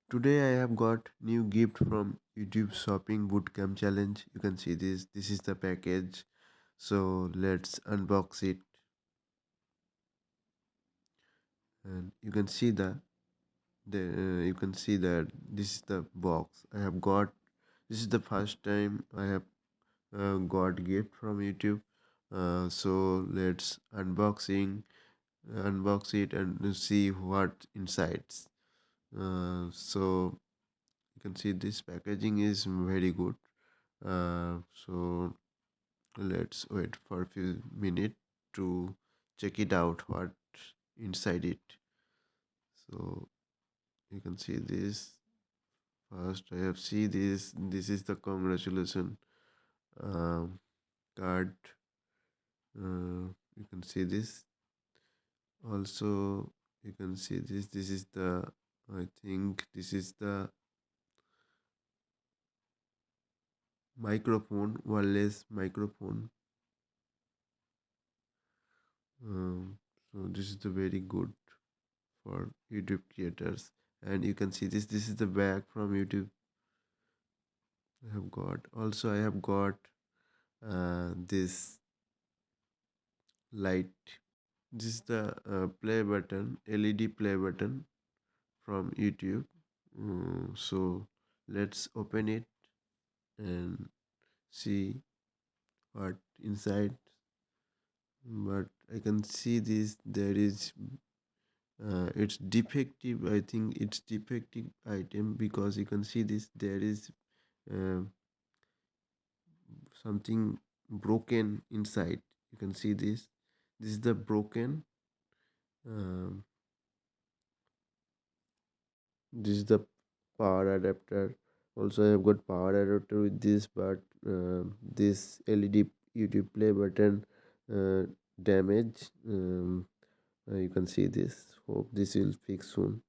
Today I have got new gift from YouTube Shopping Bootcamp Challenge. You can see this. This is the package. So let's unbox it, and you can see you can see that this is the box I have got. This is the first time I have got gift from YouTube. So let's unbox it and see what insides. So you can see this packaging is very good. So let's wait for a few minutes to check it out what inside it. So you can see this. First, I have see this. This is the congratulation um, card. You can see this. Also, you can see this. This is the. I think this is the microphone, wireless microphone. So this is the very good for YouTube creators. And you can see this. This is the bag from YouTube. I have got. Also, I have got this light. This is the play button, LED play button from YouTube. So let's open it and see what inside. But I can see this. There is. It's defective. I think it's defective item because you can see this. There is uh, something broken inside. You can see this. This is the broken. Um, this is the power adapter. Also, I have got power adapter with this, but this LED YouTube play button damage. You can see this. Hope this will fix soon.